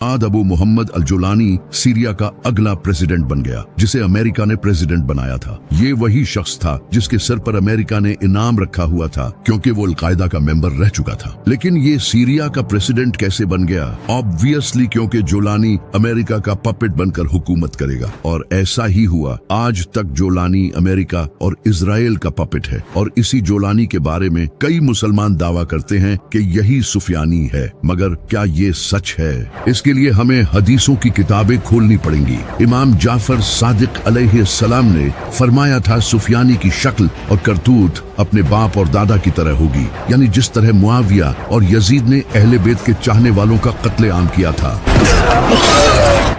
आद अबू मोहम्मद अल जोलानी सीरिया का अगला प्रेसिडेंट बन गया, जिसे अमेरिका ने प्रेसिडेंट बनाया था। ये वही शख्स था जिसके सर पर अमेरिका ने इनाम रखा हुआ था, क्योंकि वो अलकायदा का मेंबर रह चुका था। लेकिन ये सीरिया का प्रेसिडेंट कैसे बन गया? ऑब्वियसली क्योंकि जोलानी अमेरिका का पपेट बनकर हुकूमत करेगा, और ऐसा ही हुआ। आज तक जोलानी अमेरिका और इजराइल का पपेट है, और इसी जोलानी के बारे में कई मुसलमान दावा करते हैं कि यही सुफियानी है। मगर क्या ये सच है? इसके लिए हमें हदीसों की किताबें खोलनी पड़ेंगी। इमाम जाफर सादिक अलैहिस्सलाम ने फरमाया था, सुफियानी की शक्ल और करतूत अपने बाप और दादा की तरह होगी, यानी जिस तरह मुआविया और यजीद ने अहले बैत के चाहने वालों का कत्लेआम किया था।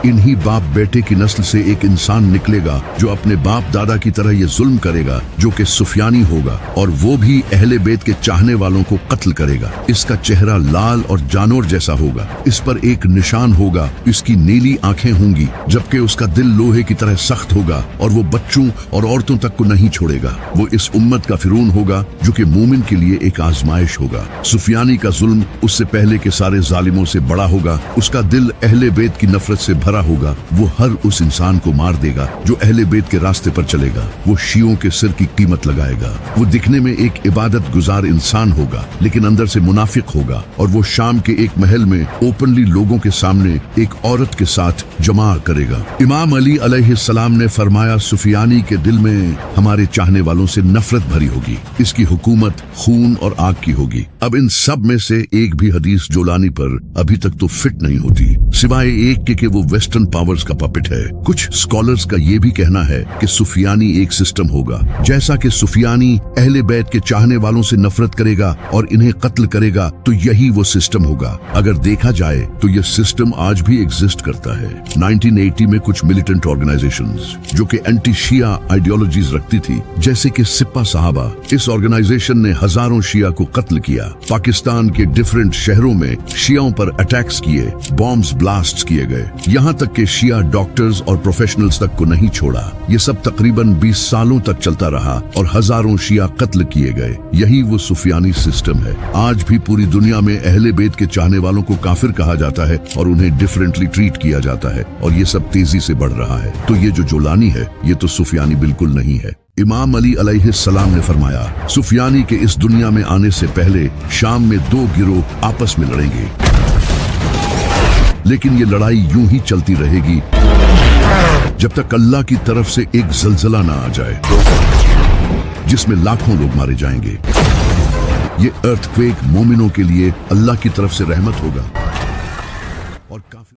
इन्हीं बाप बेटे की नस्ल से एक इंसान निकलेगा जो अपने बाप दादा की तरह ये जुल्म करेगा, जो कि सुफियानी होगा, और वो भी अहले बैत के चाहने वालों को कत्ल करेगा। इसका चेहरा लाल और जानवर जैसा होगा, इस पर एक निशान होगा, इसकी नीली आंखें होंगी, जबकि उसका दिल लोहे की तरह सख्त होगा, और वो बच्चों और औरतों तक को नहीं छोड़ेगा। वो इस उम्मत का फिरौन होगा, जो कि मोमिन के लिए एक आजमाइश होगा। सुफियानी का जुल्म उससे पहले के सारे जालिमों से बड़ा होगा। उसका दिल अहले बैत की नफरत से भरा होगा। वो हर उस इंसान को मार देगा जो अहले बैत के रास्ते पर चलेगा। वो शियों के सिर की कीमत लगाएगा। वो दिखने में एक इबादत गुजार इंसान होगा, लेकिन अंदर से मुनाफिक होगा, और वो शाम के एक महल में ओपनली लोगों के सामने एक औरत के साथ जमा करेगा। इमाम अली अलैहिस्सलाम ने फरमाया, सुफियानी के दिल में हमारे चाहने वालों से नफरत भरी होगी। इसकी हुकूमत खून और आग की होगी। अब इन सब में से एक भी हदीस जोलानी पर अभी तक तो फिट नहीं होती, सिवाय एक के वो वेस्टर्न पावर्स का पपेट है। कुछ स्कॉलर्स का ये भी कहना है कि सुफियानी एक सिस्टम होगा। जैसा कि सुफियानी अहले बैत के चाहने वालों से नफरत करेगा और इन्हें कत्ल करेगा, तो यही वो सिस्टम होगा। अगर देखा जाए तो ये सिस्टम आज भी एग्जिस्ट करता है। 1980 में कुछ मिलिटेंट ऑर्गेनाइजेशंस जो कि एंटी शिया आइडियोलॉजीज रखती थी, जैसे कि सिप्पा साहबा, इस ऑर्गेनाइजेशन ने हजारों शिया को कत्ल किया। पाकिस्तान के डिफरेंट शहरों में शियाओं पर अटैक्स किए, बॉम्ब्स ब्लास्ट किए गए, यहाँ तक कि शिया डॉक्टर्स और प्रोफेशनल्स तक को नहीं छोड़ा। ये सब तकरीबन 20 सालों तक चलता रहा और हजारों शिया कत्ल किए गए। यही वो सुफियानी सिस्टम है। आज भी पूरी दुनिया में अहले बैत के चाहने वालों को काफिर कहा जाता है और उन्हें डिफरेंटली ट्रीट किया जाता है, और ये सब तेजी से बढ़ रहा है। तो ये जो जोलानी है, ये तो सुफियानी बिल्कुल नहीं है। इमाम अली अलैहिस्सलाम ने फरमाया, सुफियानी के इस दुनिया में आने से पहले शाम में 2 गिरोह आपस में लड़ेंगे, लेकिन ये लड़ाई यूं ही चलती रहेगी जब तक अल्लाह की तरफ से एक जलजला ना आ जाए, जिसमें लाखों लोग मारे जाएंगे। ये अर्थक्वेक मोमिनों के लिए अल्लाह की तरफ से रहमत होगा, और काफी